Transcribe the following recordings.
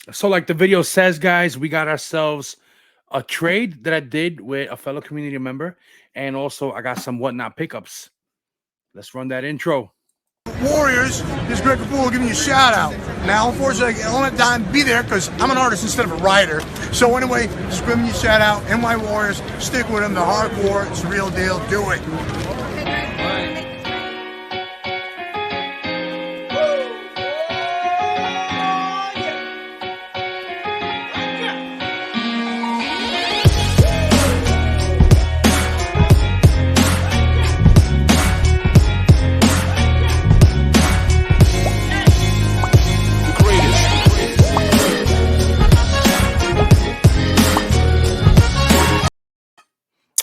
So, like the video says, guys, we got ourselves a trade that I did with a fellow community member, and also I got some whatnot pickups. Let's run that intro. Warriors, this is Greg Capullo giving you a shout out. Now, unfortunately, I don't have time to be there because I'm an artist instead of a writer. So anyway, just giving you a shout out. NY Warriors, stick with them. They're hardcore. It's the real deal. Do it.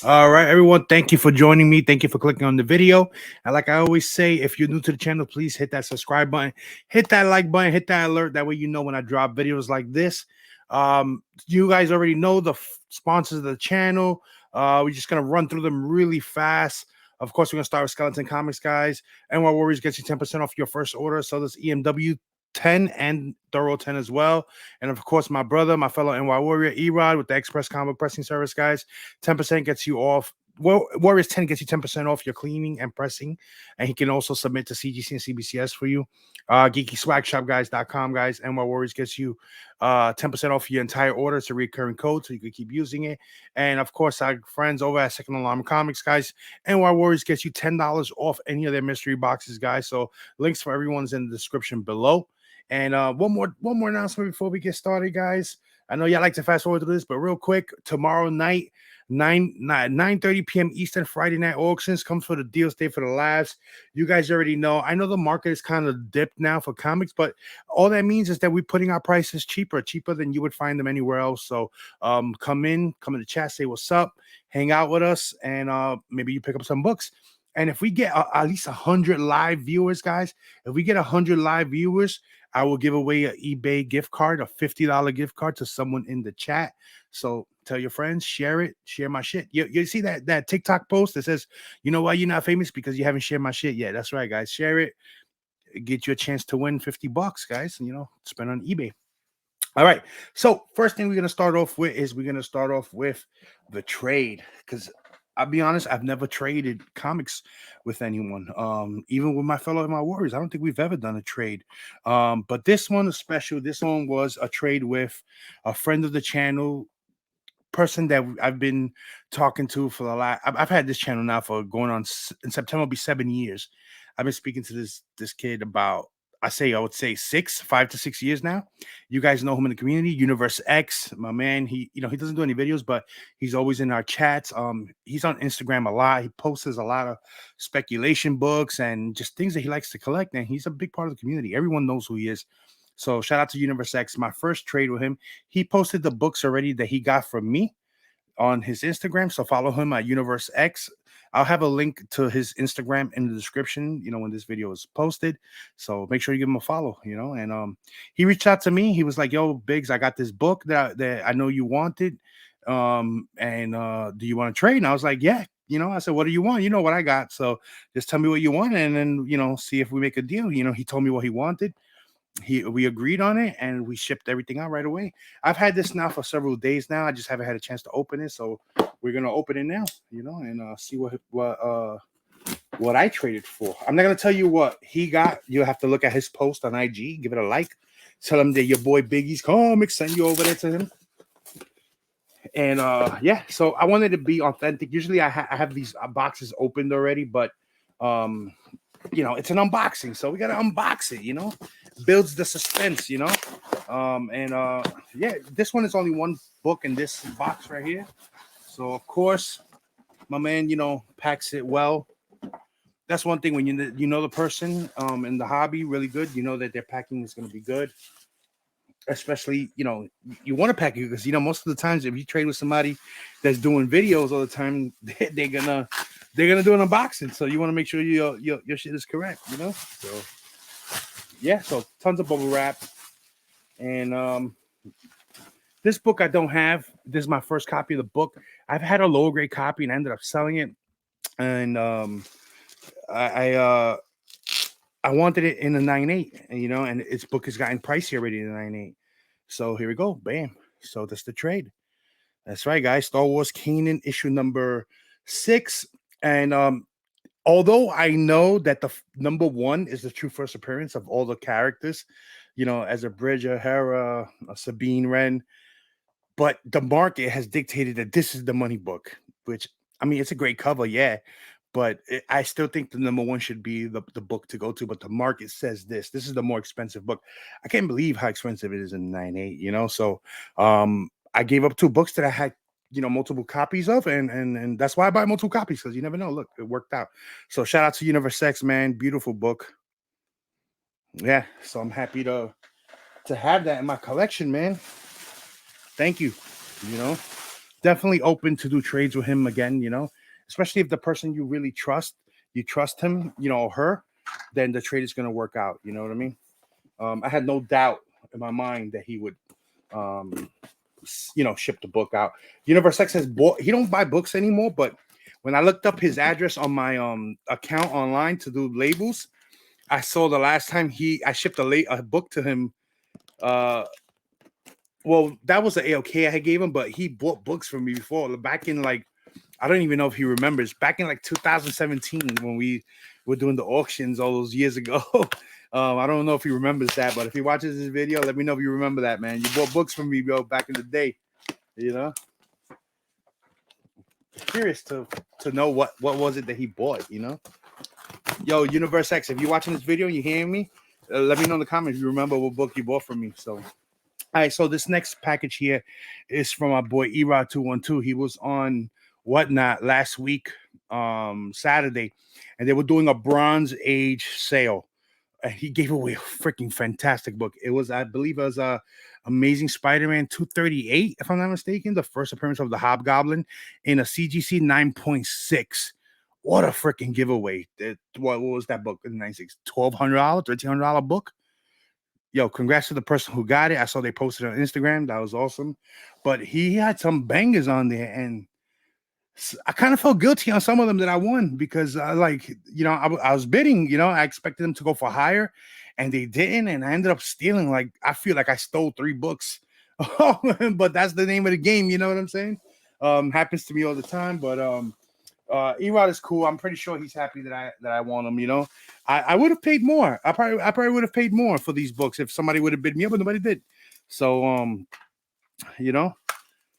All right, everyone. Thank you for joining me. Thank you for clicking on the video. And like I always say, if you're new to the channel, please hit that subscribe button, hit that like button, hit that alert. That way you know when I drop videos like this. You guys already know the sponsors of the channel. We're just gonna run through them really fast. Of course, we're gonna start with Skeleton Comics, guys. NY Warriors gets you 10% off your first order. So does EMW 10 and Thoro 10 as well. And of course, my brother, my fellow NY Warrior, Erod, with the Express Comic Pressing Service, guys. 10% gets you off. Well, Warriors 10 gets you 10% off your cleaning and pressing. And he can also submit to CGC and CBCS for you. GeekySwagShopGuys.com, guys. NY Warriors gets you 10% off your entire order. It's a recurring code, so you can keep using it. And of course, our friends over at Second Alarm Comics, guys. NY Warriors gets you $10 off any of their mystery boxes, guys. So links for everyone's in the description below. And one more announcement before we get started, guys. I know y'all like to fast forward through this, but real quick, tomorrow night, 9:30 p.m. Eastern, Friday night auctions comes for the deals day for the labs. You guys already know. I know the market is kind of dipped now for comics, but all that means is that we're putting our prices cheaper than you would find them anywhere else. So come in the chat, say what's up, hang out with us, and maybe you pick up some books. And if we get at least 100 live viewers, guys, if we get 100 live viewers, I will give away an eBay gift card, a $50 gift card to someone in the chat. So tell your friends, share it, share my shit. You see that TikTok post that says, you know why you're not famous? Because you haven't shared my shit yet. That's right, guys. Share it. Get you a chance to win $50, guys. And, spend on eBay. All right. So first thing we're going to start off with is the trade. Because I'll be honest, I've never traded comics with anyone. Even with my fellow my Warriors, I don't think we've ever done a trade. But this one is special. This one was a trade with a friend of the channel, person that I've been talking to for the last. I've had this channel now for going on in September. Will be 7 years. I've been speaking to this kid about. I would say 5 to 6 years now. You guys know him in the community, Universe X, my man. He doesn't do any videos, but he's always in our chats. He's on Instagram a lot. He posts a lot of speculation books and just things that he likes to collect. And he's a big part of the community. Everyone knows who he is. So shout out to Universe X. My first trade with him. He posted the books already that he got from me on his Instagram. So follow him at Universe X. I'll have a link to his Instagram in the description, when this video is posted. So make sure you give him a follow, and he reached out to me. He was like, yo, Biggs, I got this book that I know you wanted. And do you want to trade? And I was like, yeah. I said, what do you want? You know what I got. So just tell me what you want. And then, see if we make a deal. He told me what he wanted. We agreed on it and we shipped everything out right away. I've had this now for several days now. I just haven't had a chance to open it, so we're gonna open it now, and see what I traded for. I'm not gonna tell you what he got. You'll have to look at his post on IG, give it a like, tell him that your boy Biggie's Comics send you over there to him. And yeah, so I wanted to be authentic. Usually I have these boxes opened already, but it's an unboxing, so we gotta unbox it, builds the suspense, yeah, this one is only one book in this box right here. So of course my man, packs it well. That's one thing when you know the person in the hobby really good, that their packing is going to be good. Especially, you want to pack it because most of the times if you trade with somebody that's doing videos all the time, they're gonna do an unboxing. So you want to make sure your shit is correct, So yeah, so tons of bubble wrap. And this book I don't have. This is my first copy of the book. I've had a lower grade copy and I ended up selling it. And I wanted it in a 9.8, and its book has gotten pricey already in a 9.8. So here we go. Bam. So that's the trade. That's right, guys. Star Wars Kanan issue number 6. And although I know that the number 1 is the true first appearance of all the characters, as a Bridger, Hera, Sabine Wren, but the market has dictated that this is the money book, which, I mean, it's a great cover, yeah, but I still think the number 1 should be the book to go to, but the market says this is the more expensive book. I can't believe how expensive it is in 9.8, so I gave up 2 books that I had multiple copies of, and that's why I buy multiple copies, because you never know. Look, it worked out. So shout out to Universe X, man. Beautiful book. Yeah, so I'm happy to have that in my collection, man. Thank you. Definitely open to do trades with him again, especially if the person you really trust, you trust him, or her, then the trade is going to work out. You know what I mean? I had no doubt in my mind that he would ship the book out. Universe X has he don't buy books anymore, but when I looked up his address on my account online to do labels, I saw the last time I shipped a book to him. Well, that was the AOK I gave him, but he bought books from me before, back in I don't even know if he remembers, back in 2017 when we were doing the auctions all those years ago. I don't know if he remembers that, but if he watches this video, let me know if you remember that, man. You bought books from me, bro, back in the day. Curious to know what was it that he bought. Yo, Universe X, if you're watching this video and you hearing me, let me know in the comments if you remember what book you bought from me. So, all right, so this next package here is from our boy Erod 212. He was on Whatnot last week, Saturday, and they were doing a Bronze Age sale. And he gave away a freaking fantastic book. It was, I believe, it was Amazing Spider-Man 238, if I'm not mistaken, the first appearance of the Hobgoblin in a CGC 9.6. What a freaking giveaway! What was that book in 96? $1,200, $1,300 book. Yo, congrats to the person who got it. I saw they posted on Instagram. That was awesome. But he had some bangers on there, and I kind of felt guilty on some of them that I won, because I was bidding, I expected them to go for higher, and they didn't, and I ended up stealing. I feel like I stole 3 books. But that's the name of the game, you know what I'm saying? Happens to me all the time, but Erod is cool. I'm pretty sure he's happy that I won him. I would have paid more. I probably would have paid more for these books if somebody would have bid me up, but nobody did. So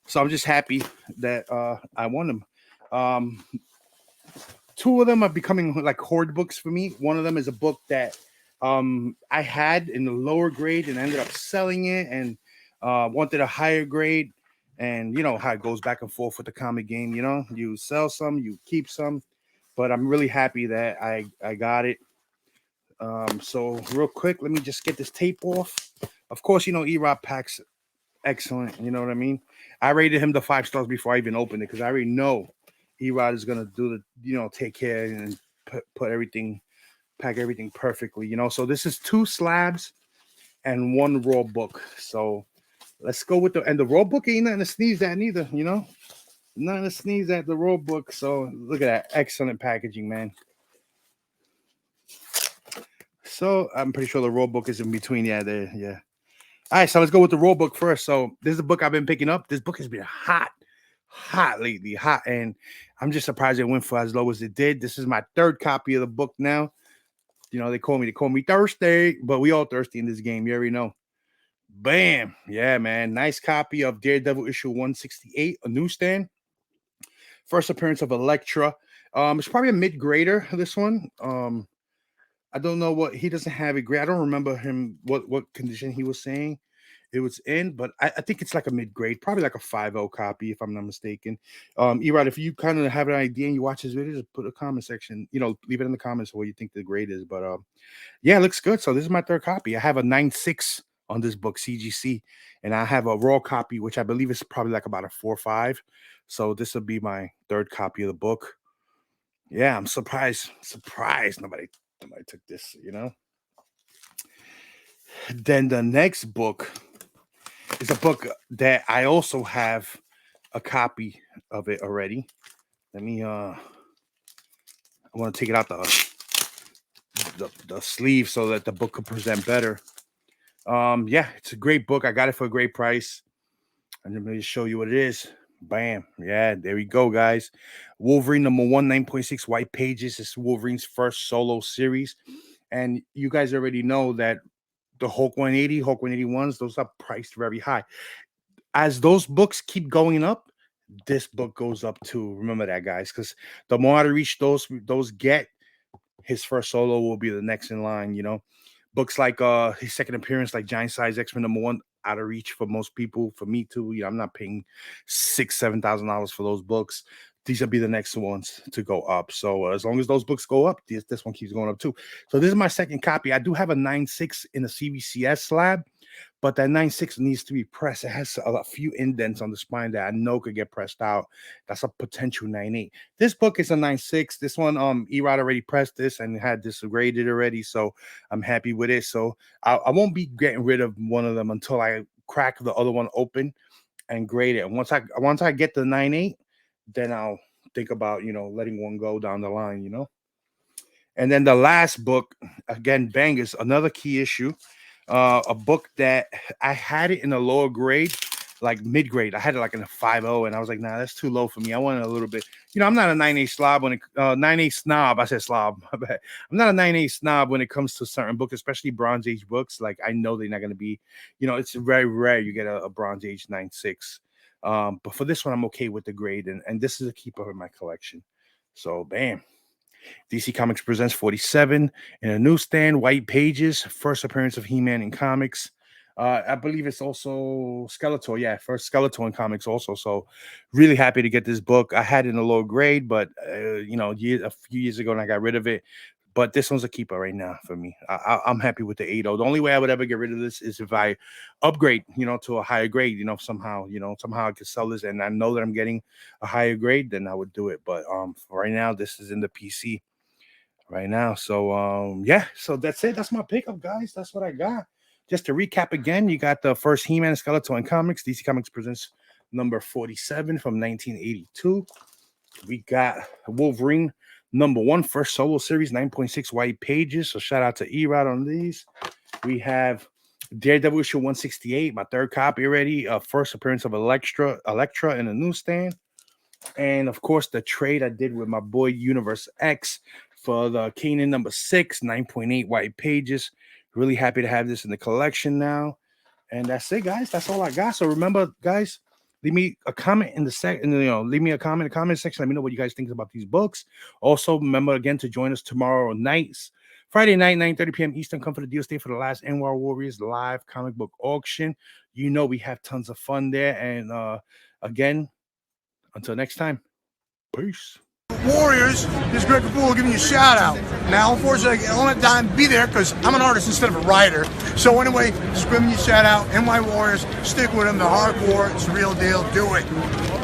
so I'm just happy that I won them. 2 of them are becoming like hoard books for me. One of them is a book that I had in the lower grade and ended up selling it, and wanted a higher grade. And you know how it goes back and forth with the comic game. You sell some, you keep some, but I'm really happy that I got it. So real quick, let me just get this tape off. Of course, Erod packs excellent. You know what I mean? I rated him the 5 stars before I even opened it, because I already know Erod is gonna do the take care and put everything, pack everything perfectly. So this is 2 slabs and 1 raw book. So let's go with the raw book ain't nothing to sneeze at neither. Nothing to sneeze at, the raw book. So look at that, excellent packaging, man. So I'm pretty sure the raw book is in between. Yeah, there. Yeah. All right, so let's go with the raw book first. So this is a book I've been picking up. This book has been hot lately, and I'm just surprised it went for as low as it did. This is my 3rd copy of the book now. They call me thirsty, but we all thirsty in this game. You already know. Bam. Yeah, man. Nice copy of Daredevil issue 168, a newsstand. First appearance of Elektra. It's probably a mid-grader, this one. I don't know what, he doesn't have a grade. I don't remember him what condition he was saying it was in, but I think it's like a mid-grade, probably like a 5.0 copy, if I'm not mistaken. Erod, if you kind of have an idea and you watch this video, just put a comment section, leave it in the comments what you think the grade is. But yeah, it looks good. So this is my 3rd copy. I have a 9.6 on this book, CGC, and I have a raw copy, which I believe is probably like about a 4.5. So this will be my 3rd copy of the book. Yeah, I'm surprised nobody took this, Then the next book is a book that I also have a copy of it already. Let me I want to take it out the sleeve so that the book could present better. Yeah, it's a great book. I got it for a great price. And let me just show you what it is. Bam. Yeah, there we go, guys. Wolverine #1, 9.6 white pages. It's Wolverine's first solo series. And you guys already know that the Hulk 180, Hulk 181s, those are priced very high. As those books keep going up, this book goes up too. Remember that, guys, because the more I reach those get, his first solo will be the next in line, you know. Books like his second appearance, like Giant Size X-Men #1, out of reach for most people. For me too, I'm not paying $6,000-7,000 for those books. These will be the next ones to go up. So as long as those books go up, this one keeps going up too. So this is my second copy. I do have a 9.6 in the CVCS slab, but that 9.6 needs to be pressed. It has a few indents on the spine that I know could get pressed out. That's a potential 9.8. This book is a 9.6. This one, Erod already pressed this and had this graded already, so I'm happy with it. So I won't be getting rid of one of them until I crack the other one open and grade it. And once I get the 9.8, then I'll think about, you know, letting one go down the line, you know. And then the last book, again, bangers, another key issue. A book that I had it in a lower grade, like mid-grade. I had it like in a 5.0, and I was like, nah, that's too low for me. I wanted a little bit, you know, I'm not a 9.8 slob when it 9.8 snob. I said slob. I'm not a 9.8 snob when it comes to certain books, especially Bronze Age books. Like, I know they're not going to be, you know, it's very rare you get a Bronze Age 9.6. But for this one, I'm okay with the grade, and this is a keeper in my collection. So, bam. DC Comics presents 47 in a newsstand, white pages, first appearance of He-Man in comics. I believe it's also Skeletor. Yeah, first Skeletor in comics also. So really happy to get this book. I had it in a low grade, but you know, a few years ago, and I got rid of it. But this one's a keeper right now for me. I'm happy with the 8.0. The only way I would ever get rid of this is if I upgrade, you know, to a higher grade. You know, somehow I could sell this, and I know that I'm getting a higher grade, then I would do it. But for right now, this is in the PC right now. So yeah, so that's it. That's my pickup, guys. That's what I got. Just to recap again, you got the first He-Man Skeletor in comics. DC Comics presents number 47 from 1982. We got Wolverine #1, first solo series, 9.6 white pages. So shout out to Erod on these. We have Daredevil Issue 168, my third copy already. First appearance of Elektra in the newsstand. And of course, the trade I did with my boy Universe X for the Kanan #6, 9.8 white pages. Really happy to have this in the collection now. And that's it, guys. That's all I got. So remember, guys, leave me a comment in the leave me a comment in the comment section. Let me know what you guys think about these books. Also, remember again to join us tomorrow nights, Friday night, 9:30 p.m. Eastern. Come for the deal. Stay for the last NY Warriors live comic book auction. You know we have tons of fun there. And again, until next time, peace. Warriors, this is Greg Capullo giving you a shout out. Now, unfortunately, I won't have time to be there because I'm an artist instead of a writer. So anyway, just giving you a shout out. NY Warriors, stick with them. The hardcore, it's the real deal. Do it.